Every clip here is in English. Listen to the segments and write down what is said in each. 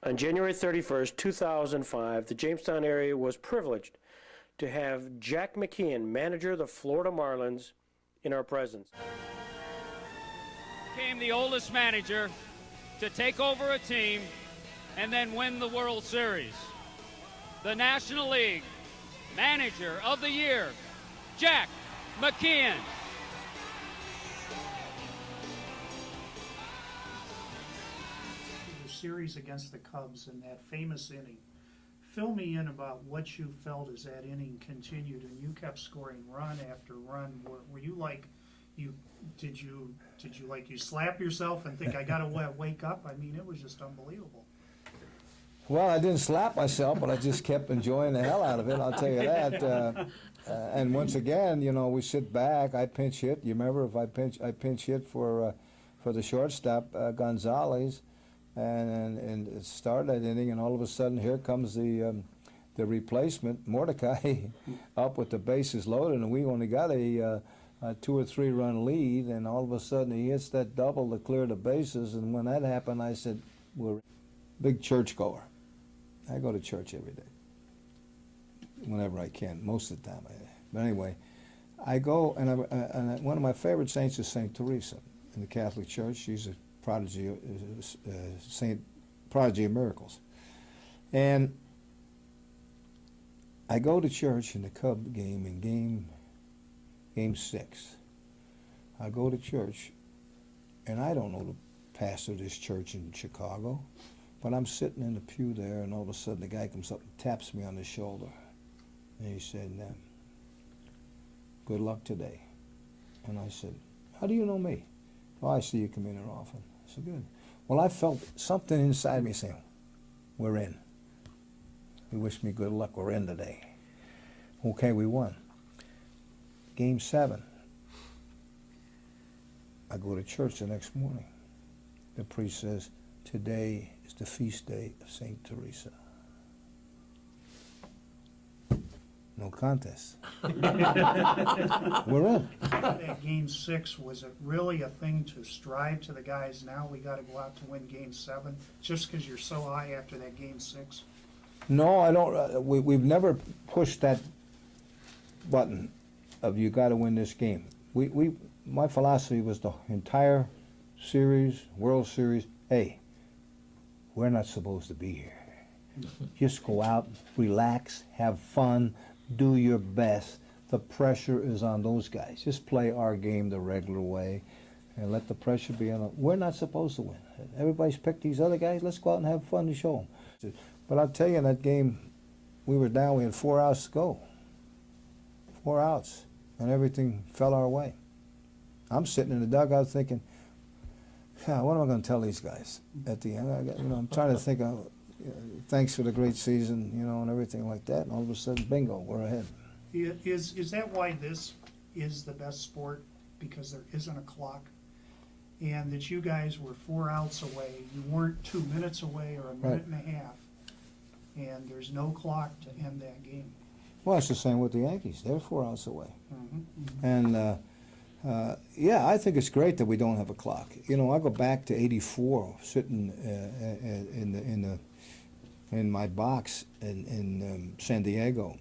On January 31st, 2005, the Jamestown area was privileged to have Jack McKeon, manager of the Florida Marlins, in our presence. Became the oldest manager to take over a team and then win the World Series. The National League Manager of the Year, Jack McKeon. The series against the Cubs in that famous inning. Fill me in about what you felt as that inning continued and you kept scoring run after run. Were you like, did you slap yourself and think I gotta wake up? I mean, it was just unbelievable. Well, I didn't slap myself, but I just kept enjoying the hell out of it, I'll tell you that. And once again, you know, we sit back, I pinch hit. You remember if I pinch hit for the shortstop, Gonzalez, and it started that inning, and all of a sudden here comes the replacement, Mordecai, up with the bases loaded, and we only got a 2 or 3 run lead, and all of a sudden he hits that double to clear the bases, and when that happened, I said, we're big churchgoer. I go to church every day, whenever I can, most of the time. But anyway, I go, and one of my favorite saints is St. Teresa in the Catholic Church. She's a prodigy, prodigy of miracles. And I go to church in the Cub game, in game 6. I go to church, and I don't know the pastor of this church in Chicago, but I'm sitting in the pew there, and all of a sudden the guy comes up and taps me on the shoulder. And he said, good luck today. And I said, how do you know me? Oh, I see you come in here often. I said, good. Well, I felt something inside me saying, we're in. He wished me good luck, we're in today. Okay, we won. Game 7. I go to church the next morning. The priest says, today is the feast day of St. Teresa. No contest. We're in. That game 6, was it really a thing to strive to the guys, now we got to go out to win game 7, just because you're so high after that game 6? No, I don't. We've never pushed that button of you got to win this game. My philosophy was the entire series, World Series, hey, we're not supposed to be here. Just go out, relax, have fun, do your best. The pressure is on those guys. Just play our game the regular way and let the pressure be on them. We're not supposed to win. Everybody's picked these other guys. Let's go out and have fun and show them. But I'll tell you, in that game, we were down. We had 4 outs to go. 4 outs, and everything fell our way. I'm sitting in the dugout thinking, yeah, what am I going to tell these guys at the end? I'm trying to think of, thanks for the great season, and everything like that. And all of a sudden, bingo, we're ahead. Is that why this is the best sport? Because there isn't a clock? And that you guys were 4 outs away. You weren't 2 minutes away or a minute and a half. And there's no clock to end that game. Well, it's the same with the Yankees. They're 4 outs away. Mm-hmm. And, yeah, I think it's great that we don't have a clock. I go back to '84, sitting in my box in San Diego,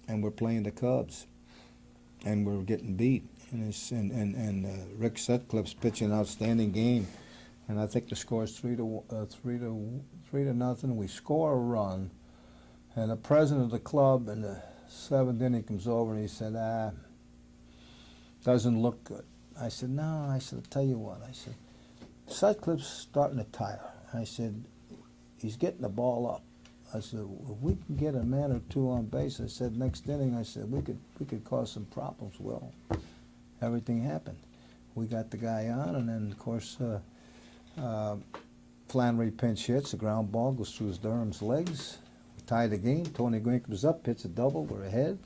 and we're playing the Cubs, and we're getting beat. And Rick Sutcliffe's pitching an outstanding game, and I think the score is 3-0. We score a run, and the president of the club in the 7th inning comes over and he said, doesn't look good. I said, no. I said, I'll tell you what. I said, Sutcliffe's starting to tire. I said, he's getting the ball up. I said, if we can get a man or 2 on base, I said, next inning, I said, we could cause some problems. Well, everything happened. We got the guy on, and then, of course, Flannery pinch hits. The ground ball goes through his Durham's legs. We tie the game. Tony Gwynn comes up, hits a double. We're ahead.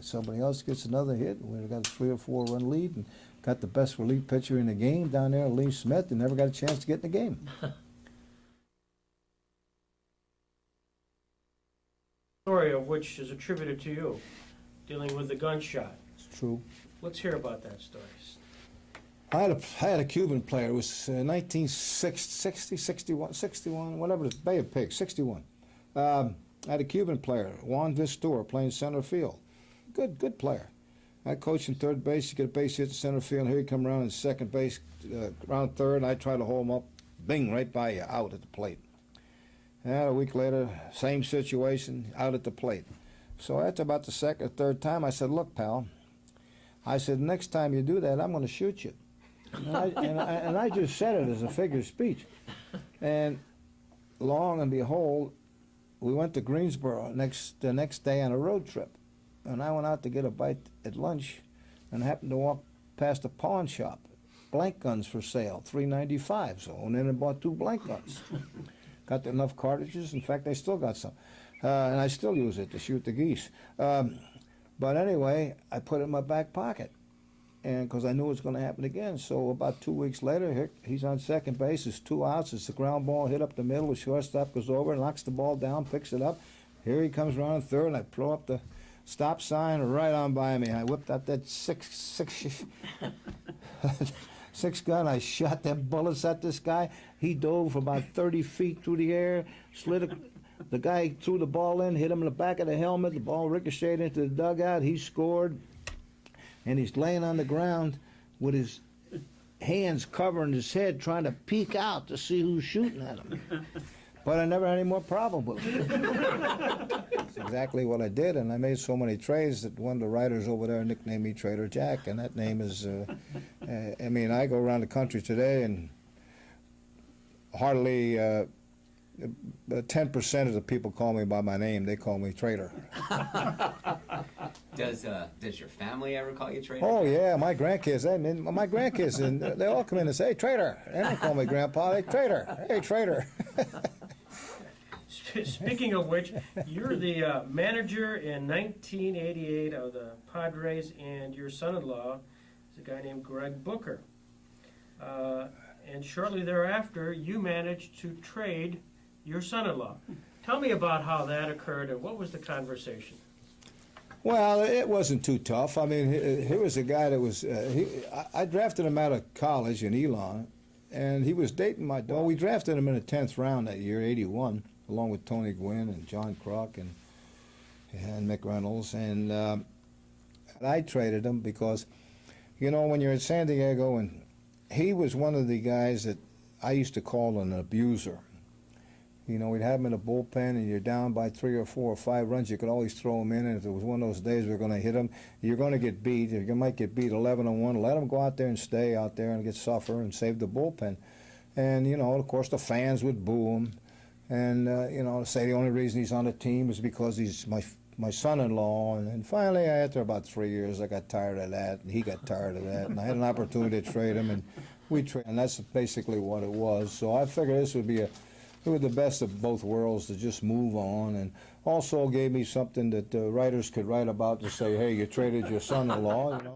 Somebody else gets another hit. We've got a 3 or 4 run lead, and got the best relief pitcher in the game down there, Lee Smith, and never got a chance to get in the game. Story of which is attributed to you, dealing with the gunshot. It's true. Let's hear about that story. I had a Cuban player. It was 1960, 61, whatever, the Bay of Pigs, 61. I had a Cuban player, Juan Vistor, playing center field. Good player. I coached in third base. You get a base hit to center field. And here he come around in second base, round third, and I try to hold him up. Bing, right by you, out at the plate. And a week later, same situation, out at the plate. So after about the second or third time, I said, look, pal, I said, next time you do that, I'm going to shoot you. And I just said it as a figure of speech. And long and behold, we went to Greensboro the next day on a road trip. And I went out to get a bite at lunch and happened to walk past a pawn shop. Blank guns for sale, $3.95. So I went in and bought 2 blank guns. Got enough cartridges. In fact, I still got some. And I still use it to shoot the geese. But anyway, I put it in my back pocket, and because I knew it was going to happen again. So about 2 weeks later, he's on second base. It's 2 outs. It's a ground ball hit up the middle. The shortstop goes over and knocks the ball down, picks it up. Here he comes around third, and I throw up the stop sign right on by me. I whipped out that six gun. I shot them bullets at this guy. He dove about 30 feet through the air, the guy threw the ball in, hit him in the back of the helmet. The ball ricocheted into the dugout. He scored, and he's laying on the ground with his hands covering his head, trying to peek out to see who's shooting at him. But I never had any more problem with it. That's exactly what I did, and I made so many trades that one of the writers over there nicknamed me Trader Jack, and that name is, I mean, I go around the country today and hardly 10% of the people call me by my name. They call me Trader. Does your family ever call you Trader? Oh, yeah, my grandkids, and they all come in and say, hey, Trader. And they call me Grandpa, hey, Trader, hey, Trader. Speaking of which, you're the manager in 1988 of the Padres, and your son-in-law is a guy named Greg Booker. And shortly thereafter, you managed to trade your son-in-law. Tell me about how that occurred and what was the conversation? Well, it wasn't too tough. I mean, here was a guy that was, I drafted him out of college in Elon, and he was dating my daughter. We drafted him in the 10th round that year, 81, along with Tony Gwynn and John Kruk and Mick Reynolds. And I traded him because, you know, when you're in San Diego, and he was one of the guys that I used to call an abuser. You know, we'd have him in a bullpen, and you're down by 3 or 4 or 5 runs. You could always throw him in, and if it was one of those days we're going to hit him, you're going to get beat. You might get beat 11-1. Let him go out there and stay out there and suffer and save the bullpen. And, you know, of course, the fans would boo him. And, you know, say the only reason he's on the team is because he's my son-in-law. And finally, after about 3 years, I got tired of that, and he got tired of that. And I had an opportunity to trade him, and we traded. And that's basically what it was. So I figured this would be it was the best of both worlds to just move on, and also gave me something that writers could write about to say, hey, you traded your son-in-law, you know.